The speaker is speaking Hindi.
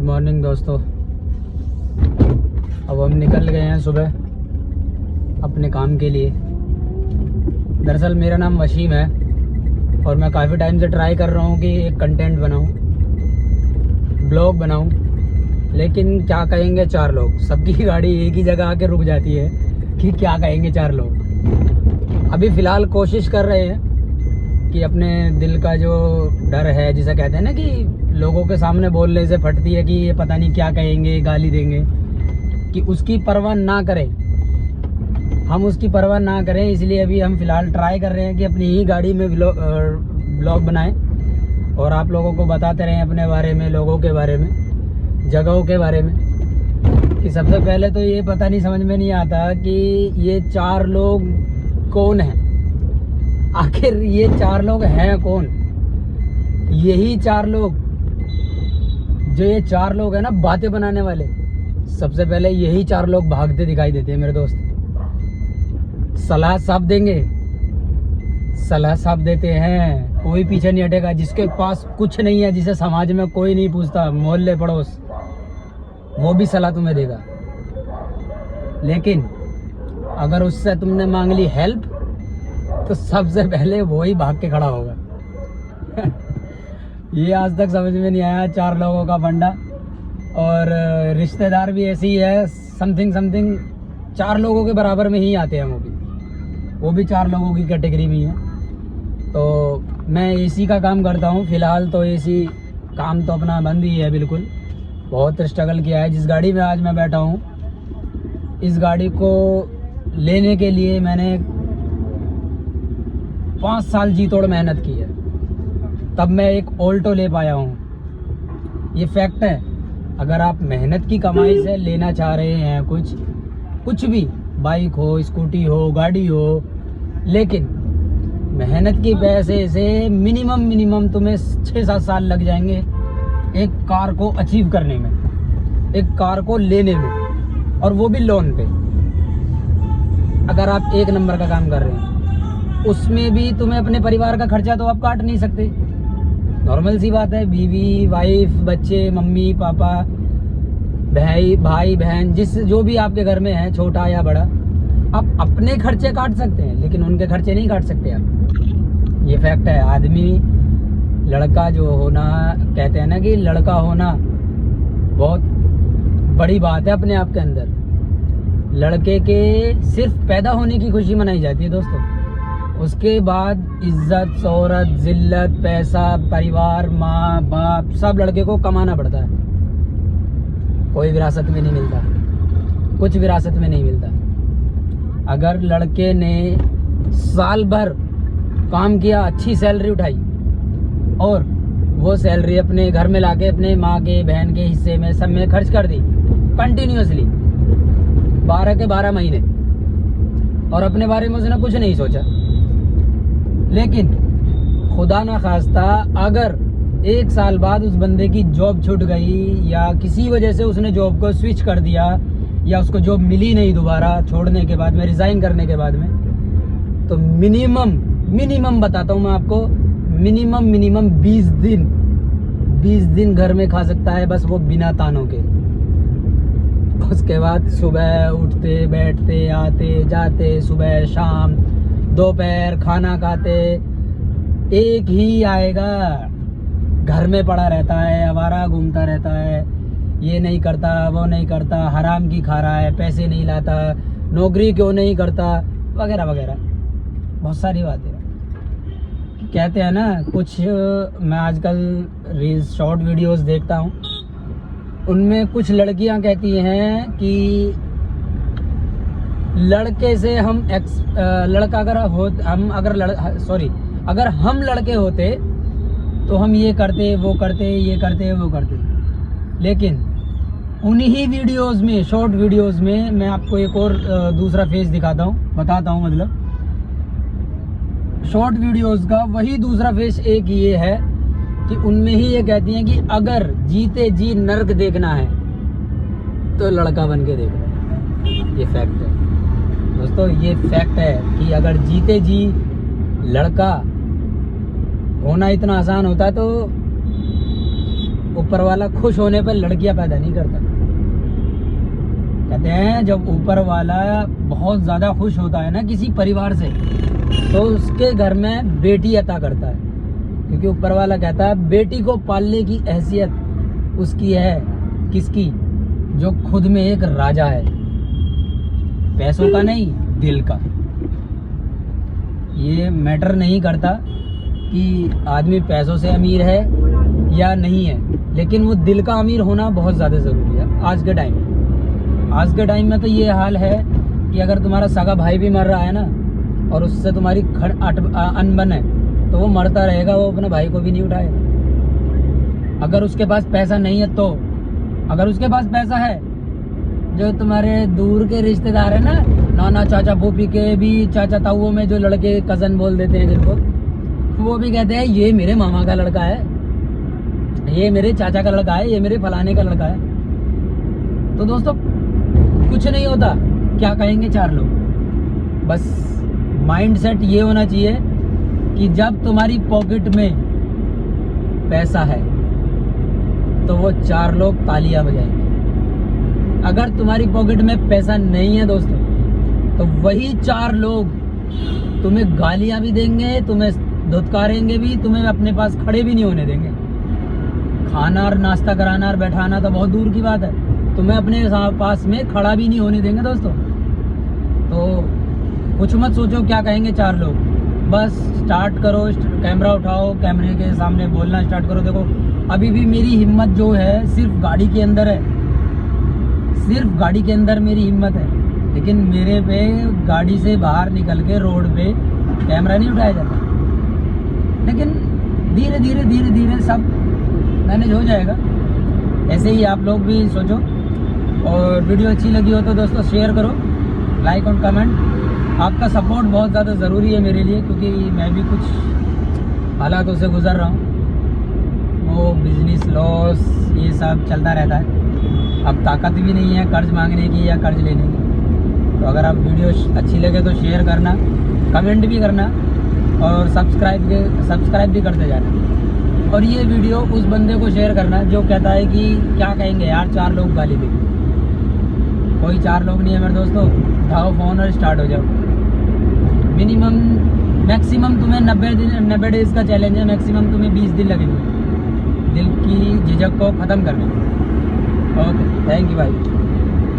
मॉर्निंग दोस्तों। अब हम निकल गए हैं सुबह अपने काम के लिए। दरअसल मेरा नाम वसीम है और मैं काफ़ी टाइम से ट्राई कर रहा हूँ कि एक कंटेंट बनाऊँ, ब्लॉग बनाऊँ, लेकिन क्या कहेंगे चार लोग। सबकी गाड़ी एक ही जगह आके रुक जाती है कि क्या कहेंगे चार लोग। अभी फ़िलहाल कोशिश कर रहे हैं कि अपने दिल का जो डर है, जिसे कहते हैं ना कि लोगों के सामने बोलने से फटती है कि ये पता नहीं क्या कहेंगे, गाली देंगे, कि उसकी परवाह ना करें, हम उसकी परवाह ना करें। इसलिए अभी हम फ़िलहाल ट्राई कर रहे हैं कि अपनी ही गाड़ी में ब्लॉग बनाएं और आप लोगों को बताते रहें अपने बारे में, लोगों के बारे में, जगहों के बारे में। कि सबसे पहले तो ये पता नहीं, समझ में नहीं आता कि ये चार लोग कौन हैं। आखिर ये चार लोग हैं कौन? यही चार लोग, जो ये चार लोग हैं ना बातें बनाने वाले, सबसे पहले यही चार लोग भागते दिखाई देते हैं मेरे दोस्त। सलाह साहब देंगे, सलाह साहब देते हैं, कोई पीछे नहीं हटेगा। जिसके पास कुछ नहीं है, जिसे समाज में कोई नहीं पूछता, मोहल्ले पड़ोस, वो भी सलाह तुम्हें देगा। लेकिन अगर उससे तुमने मांग ली हेल्प, तो सबसे पहले वो ही भाग के खड़ा होगा। ये आज तक समझ में नहीं आया चार लोगों का फंडा। और रिश्तेदार भी ऐसी ही है, समथिंग चार लोगों के बराबर में ही आते हैं। वो भी चार लोगों की कैटेगरी में है। तो मैं एसी का काम करता हूँ फ़िलहाल, तो एसी काम तो अपना बंद ही है बिल्कुल। बहुत स्ट्रगल किया है। जिस गाड़ी में आज मैं बैठा हूँ, इस गाड़ी को लेने के लिए मैंने 5 साल जी तोड़ मेहनत की है, तब मैं एक ऑल्टो ले पाया हूँ। ये फैक्ट है। अगर आप मेहनत की कमाई से लेना चाह रहे हैं कुछ भी, बाइक हो, स्कूटी हो, गाड़ी हो, लेकिन मेहनत की पैसे से मिनिमम तुम्हें 6-7 साल लग जाएंगे एक कार को अचीव करने में, एक कार को लेने में, और वो भी लोन पे। अगर आप एक नंबर का काम कर रहे हैं, उसमें भी तुम्हें अपने परिवार का खर्चा तो आप काट नहीं सकते। नॉर्मल सी बात है। बीवी, वाइफ, बच्चे, मम्मी पापा, भाई बहन, जो भी आपके घर में है, छोटा या बड़ा, आप अपने खर्चे काट सकते हैं, लेकिन उनके खर्चे नहीं काट सकते आप। ये फैक्ट है। आदमी, लड़का जो होना, कहते हैं ना कि लड़का होना बहुत बड़ी बात है अपने आप के अंदर। लड़के के सिर्फ पैदा होने की खुशी मनाई जाती है दोस्तों। उसके बाद इज्जत, शोहरत, जिल्लत, पैसा, परिवार, माँ बाप, सब लड़के को कमाना पड़ता है। कोई विरासत में नहीं मिलता, कुछ विरासत में नहीं मिलता। अगर लड़के ने साल भर काम किया, अच्छी सैलरी उठाई, और वो सैलरी अपने घर में लाके अपने माँ के, बहन के हिस्से में, सब में खर्च कर दी कंटिन्यूअसली 12 के 12 महीने, और अपने बारे में उसने कुछ नहीं सोचा। लेकिन खुदा ना खास्ता अगर 1 साल बाद उस बंदे की जॉब छूट गई, या किसी वजह से उसने जॉब को स्विच कर दिया, या उसको जॉब मिली नहीं दोबारा छोड़ने के बाद में, रिज़ाइन करने के बाद में, तो मिनिमम बताता हूँ मैं आपको, मिनिमम 20 दिन घर में खा सकता है, बस वो बिना तानों के। उसके बाद सुबह उठते बैठते, आते जाते, सुबह शाम दोपहर खाना खाते, एक ही आएगा, घर में पड़ा रहता है, आवारा घूमता रहता है, ये नहीं करता, वो नहीं करता, हराम की खा रहा है, पैसे नहीं लाता, नौकरी क्यों नहीं करता, वगैरह वगैरह बहुत सारी बातें। कहते हैं ना, कुछ मैं आजकल रील्स, शॉर्ट वीडियोस देखता हूँ, उनमें कुछ लड़कियाँ कहती हैं कि लड़के से हम लड़का अगर हो, अगर हम लड़के होते तो हम ये करते, वो करते, ये करते, वो करते। लेकिन उन्हीं वीडियोस में, शॉर्ट वीडियोस में, मैं आपको एक और दूसरा फेस बताता हूँ, मतलब शॉर्ट वीडियोस का वही दूसरा फेस एक ये है कि उनमें ही ये कहती हैं कि अगर जीते जी नर्क देखना है तो लड़का बन के देखो। ये फैक्ट है दोस्तों, ये फैक्ट है कि अगर जीते जी लड़का होना इतना आसान होता तो ऊपर वाला खुश होने पर लड़कियां पैदा नहीं करता। कहते हैं जब ऊपर वाला बहुत ज़्यादा खुश होता है ना किसी परिवार से, तो उसके घर में बेटी अता करता है, क्योंकि ऊपर वाला कहता है बेटी को पालने की हैसियत उसकी है, किसकी? जो खुद में एक राजा है, पैसों का नहीं, दिल का। ये मैटर नहीं करता कि आदमी पैसों से अमीर है या नहीं है, लेकिन वो दिल का अमीर होना बहुत ज़्यादा ज़रूरी है आज के टाइम। आज के टाइम में तो ये हाल है कि अगर तुम्हारा सगा भाई भी मर रहा है ना और उससे तुम्हारी अनबन है, तो वो मरता रहेगा, वो अपने भाई को भी नहीं उठाएगा। अगर उसके पास पैसा नहीं है तो, अगर उसके पास पैसा है, जो तुम्हारे दूर के रिश्तेदार है ना, नाना चाचा फूफी के भी चाचा ताऊओं में जो लड़के कज़न बोल देते हैं जिनको, वो भी कहते हैं ये मेरे मामा का लड़का है, ये मेरे चाचा का लड़का है, ये मेरे फलाने का लड़का है। तो दोस्तों कुछ नहीं होता, क्या कहेंगे चार लोग। बस माइंड सेट ये होना चाहिए कि जब तुम्हारी पॉकेट में पैसा है तो वो चार लोग तालियां बजाएंगे। अगर तुम्हारी पॉकेट में पैसा नहीं है दोस्तों, तो वही चार लोग तुम्हें गालियां भी देंगे, तुम्हें धुतकारेंगे भी, तुम्हें अपने पास खड़े भी नहीं होने देंगे। खाना और नाश्ता कराना और बैठाना तो बहुत दूर की बात है, तुम्हें अपने पास में खड़ा भी नहीं होने देंगे दोस्तों। तो कुछ मत सोचो क्या कहेंगे चार लोग, बस स्टार्ट करो, कैमरा उठाओ, कैमरे के सामने बोलना स्टार्ट करो। देखो अभी भी मेरी हिम्मत जो है सिर्फ गाड़ी के अंदर है, सिर्फ गाड़ी के अंदर मेरी हिम्मत है, लेकिन मेरे पे गाड़ी से बाहर निकल के रोड पे कैमरा नहीं उठाया जाता। लेकिन धीरे धीरे धीरे धीरे सब मैनेज हो जाएगा। ऐसे ही आप लोग भी सोचो, और वीडियो अच्छी लगी हो तो दोस्तों शेयर करो, लाइक और कमेंट। आपका सपोर्ट बहुत ज़्यादा ज़रूरी है मेरे लिए, क्योंकि मैं भी कुछ हालातों से गुज़र रहा हूँ। वो बिजनेस लॉस ये सब चलता रहता है। अब ताकत भी नहीं है कर्ज मांगने की या कर्ज लेने की। तो अगर आप वीडियो अच्छी लगे तो शेयर करना, कमेंट भी करना और सब्सक्राइब भी करते जाना। और ये वीडियो उस बंदे को शेयर करना जो कहता है कि क्या कहेंगे यार चार लोग गाली देंगे। कोई चार लोग नहीं है मेरे दोस्तों, उठाओ फ़ोन और स्टार्ट हो जाओ। मिनिमम मैक्सिमम तुम्हें 90 डेज़ का चैलेंज है, मैक्सिमम तुम्हें 20 दिन लगेंगे दिल की झिझक को ख़त्म करने में। ओके, थैंक यू भाई।